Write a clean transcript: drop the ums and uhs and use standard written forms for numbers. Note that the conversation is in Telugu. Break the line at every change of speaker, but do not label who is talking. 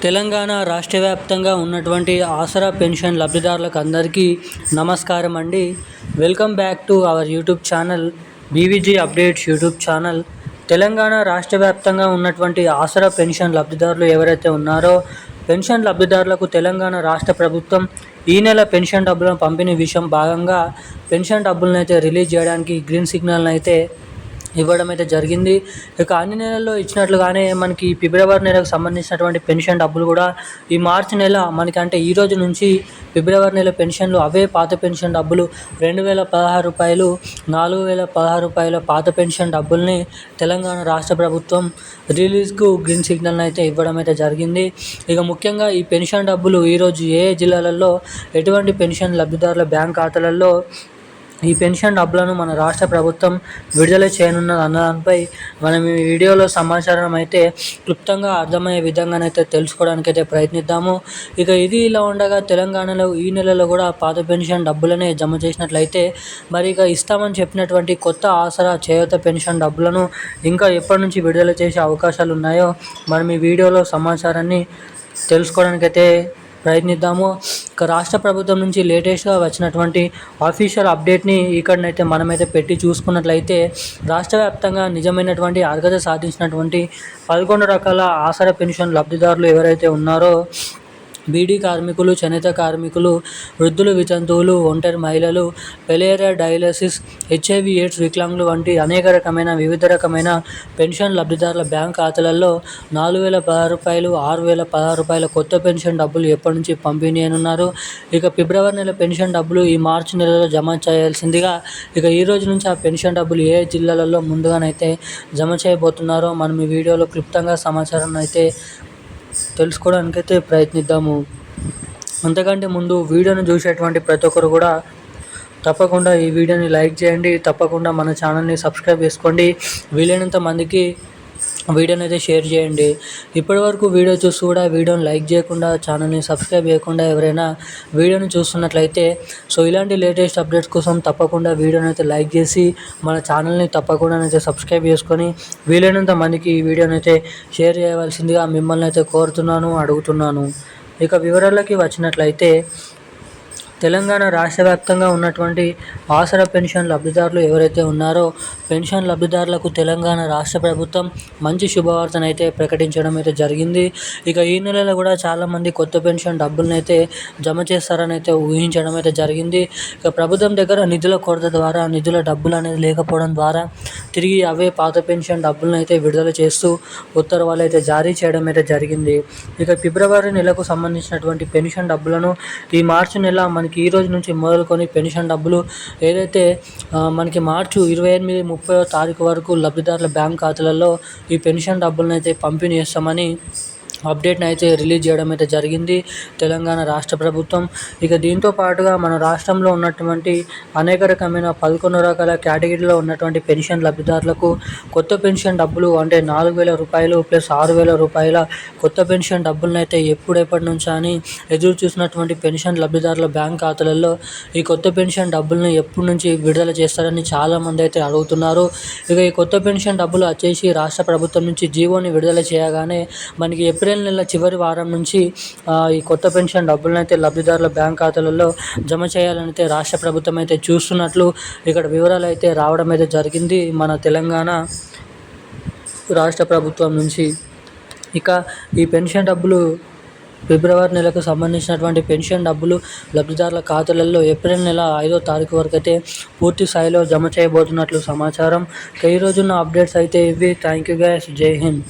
తెలంగాణ రాష్ట్ర వ్యాప్తంగా ఉన్నటువంటి ఆసరా పెన్షన్ లబ్ధిదారులకు అందరికీ నమస్కారం అండి. Welcome back to our YouTube channel BVG updates YouTube channel. Telangana రాష్ట్ర వ్యాప్తంగా ఉన్నటువంటి ఆసరా పెన్షన్ లబ్ధిదారులు ఎవరైతే ఉన్నారో పెన్షన్ లబ్ధిదారులకు తెలంగాణ రాష్ట్ర ప్రభుత్వం ఈ నెల పెన్షన్ డబ్బులను పంపిణీ విషయం భాగంగా పెన్షన్ డబ్బులను అయితే రిలీజ్ చేయడానికి గ్రీన్ సిగ్నల్ని అయితే ఇవ్వడం అయితే జరిగింది. ఇక అన్ని నెలల్లో ఇచ్చినట్లుగానే మనకి ఫిబ్రవరి నెలకు సంబంధించినటువంటి పెన్షన్ డబ్బులు కూడా ఈ మార్చి నెల మనకి అంటే ఈ రోజు నుంచి ఫిబ్రవరి నెల పెన్షన్లు అవే పాత పెన్షన్ డబ్బులు 2016 రూపాయలు 4016 రూపాయల పాత పెన్షన్ డబ్బుల్ని తెలంగాణ రాష్ట్ర ప్రభుత్వం రిలీజ్కు గ్రీన్ సిగ్నల్ని అయితే ఇవ్వడం అయితే జరిగింది. ఇక ముఖ్యంగా ఈ పెన్షన్ డబ్బులు ఈరోజు ఏ జిల్లాలలో ఎటువంటి పెన్షన్ లబ్ధిదారుల బ్యాంక్ ఖాతాలలో ఈ పెన్షన్ డబ్బులను మన రాష్ట్ర ప్రభుత్వం విడుదల చేయనున్నది అన్న దానిపై మనం ఈ వీడియోలో సమాచారం అయితే క్లుప్తంగా అర్థమయ్యే విధంగానైతే తెలుసుకోవడానికైతే ప్రయత్నిద్దాము. ఇక ఇది ఇలా ఉండగా తెలంగాణలో ఈ నెలలో కూడా పాత పెన్షన్ డబ్బులనే జమ చేసినట్లయితే మరి ఇక ఇస్తామని చెప్పినటువంటి కొత్త ఆసరా చేయూత పెన్షన్ డబ్బులను ఇంకా ఎప్పటి నుంచి విడుదల చేసే అవకాశాలు ఉన్నాయో మనం ఈ వీడియోలో సమాచారాన్ని తెలుసుకోవడానికైతే ప్రయత్నిద్దాము. ఇక రాష్ట్ర ప్రభుత్వం నుంచి లేటెస్ట్గా వచ్చినటువంటి ఆఫీషియల్ అప్డేట్ని ఇక్కడనైతే మనమైతే పెట్టి చూసుకున్నట్లయితే రాష్ట్ర వ్యాప్తంగా నిజమైనటువంటి అర్హత సాధించినటువంటి 11 రకాల ఆసరా పెన్షన్ లబ్ధిదారులు ఎవరైతే ఉన్నారో బీడీ కార్మికులు, చేనేత కార్మికులు, వృద్ధులు, వితంతువులు, ఒంటరి మహిళలు, పెలేరియా డయాలసిస్, హెచ్ఐవి ఎయిడ్స్ వికలాంగులు వంటి అనేక రకమైన వివిధ రకమైన పెన్షన్ లబ్ధిదారుల బ్యాంక్ ఖాతాలలో 4016 రూపాయలు 6016 రూపాయల కొత్త పెన్షన్ డబ్బులు ఎప్పటి నుంచి పంపిణీ అనున్నారు. ఇక ఫిబ్రవరి నెల పెన్షన్ డబ్బులు ఈ మార్చి నెలలో జమ చేయాల్సిందిగా ఇక ఈ రోజు నుంచి ఆ పెన్షన్ డబ్బులు ఏ జిల్లాలలో ముందుగానైతే జమ చేయబోతున్నారో మనం ఈ వీడియోలో క్లుప్తంగా సమాచారం అయితే తెలుసుకోవడానికైతే ప్రయత్నిద్దాము. అంతకంటే ముందు వీడియోని చూసేటువంటి ప్రతి ఒక్కరు కూడా తప్పకుండా ఈ వీడియోని లైక్ చేయండి, తప్పకుండా మన ఛానల్ని సబ్స్క్రైబ్ చేసుకోండి, వీలైనంత మందికి వీడియోని అయితే షేర్ చేయండి. ఇప్పటివరకు వీడియో చూస్తూ కూడా వీడియోని లైక్ చేయకుండా ఛానల్ని సబ్స్క్రైబ్ చేయకుండా ఎవరైనా వీడియోని చూస్తున్నట్లయితే ఇలాంటి లేటెస్ట్ అప్డేట్స్ కోసం తప్పకుండా వీడియోని అయితే లైక్ చేసి మన ఛానల్ని తప్పకుండా అయితే సబ్స్క్రైబ్ చేసుకొని వీలైనంత మందికి ఈ వీడియోని అయితే షేర్ చేయవలసిందిగా మిమ్మల్ని అయితే కోరుతున్నాను, అడుగుతున్నాను. ఇక వివరాలకి వచ్చినట్లయితే తెలంగాణ రాష్ట్ర వ్యాప్తంగా ఉన్నటువంటి ఆసరా పెన్షన్ లబ్ధిదారులు ఎవరైతే ఉన్నారో పెన్షన్ లబ్ధిదారులకు తెలంగాణ రాష్ట్ర ప్రభుత్వం మంచి శుభవార్తను అయితే ప్రకటించడం అయితే జరిగింది. ఇక ఈ నెలలో కూడా చాలామంది కొత్త పెన్షన్ డబ్బులను అయితే జమ చేస్తారని అయితే ఊహించడం అయితే జరిగింది. ఇక ప్రభుత్వం దగ్గర నిధుల కొరత ద్వారా నిధుల డబ్బులు అనేది లేకపోవడం ద్వారా తిరిగి అవే పాత పెన్షన్ డబ్బులను అయితే విడుదల చేస్తూ ఉత్తర్వులు అయితే జారీ చేయడం అయితే జరిగింది. ఇక ఫిబ్రవరి నెలకు సంబంధించినటువంటి పెన్షన్ డబ్బులను ఈ మార్చి నెల మనకి ఈ రోజు నుంచి మొదలుకొని పెన్షన్ డబ్బులు ఏదైతే మనకి మార్చి 28, 30వ తారీఖు వరకు లబ్ధిదారుల బ్యాంక్ ఖాతాలలో ఈ పెన్షన్ డబ్బులను అయితే పంపిణీ చేస్తామని అప్డేట్ని అయితే రిలీజ్ చేయడం అయితే జరిగింది తెలంగాణ రాష్ట్ర ప్రభుత్వం. ఇక దీంతో పాటుగా మన రాష్ట్రంలో ఉన్నటువంటి అనేక రకమైన 11 రకాల కేటగిరీలో ఉన్నటువంటి పెన్షన్ లబ్ధిదారులకు కొత్త పెన్షన్ డబ్బులు అంటే 4000 రూపాయలు ప్లస్ 6000 రూపాయల కొత్త పెన్షన్ డబ్బులను అయితే ఎప్పటి నుంచా అని ఎదురు చూసినటువంటి పెన్షన్ లబ్ధిదారుల బ్యాంక్ ఖాతాలలో ఈ కొత్త పెన్షన్ డబ్బులను ఎప్పటి నుంచి విడుదల చేస్తారని చాలామంది అయితే అడుగుతున్నారు. ఇక ఈ కొత్త పెన్షన్ డబ్బులు వచ్చేసి రాష్ట్ర ప్రభుత్వం నుంచి జీవోని విడుదల చేయగానే మనకి ఏప్రిల్ నెల చివరి వారం నుంచి ఈ కొత్త పెన్షన్ డబ్బులను అయితే లబ్ధిదారుల బ్యాంక్ ఖాతాలలో జమ చేయాలని అయితే రాష్ట్ర ప్రభుత్వం అయితే చూస్తున్నట్లు ఇక్కడ వివరాలు అయితే రావడం అయితే జరిగింది మన తెలంగాణ రాష్ట్ర ప్రభుత్వం నుంచి. ఇక ఈ పెన్షన్ డబ్బులు ఫిబ్రవరి నెలకు సంబంధించినటువంటి పెన్షన్ డబ్బులు లబ్ధిదారుల ఖాతాలలో ఏప్రిల్ నెల 5వ తారీఖు వరకు అయితే పూర్తి స్థాయిలో జమ చేయబోతున్నట్లు సమాచారం. ఈ రోజున్న అప్డేట్స్ అయితే ఇవి. Thank you guys. జై హింద్.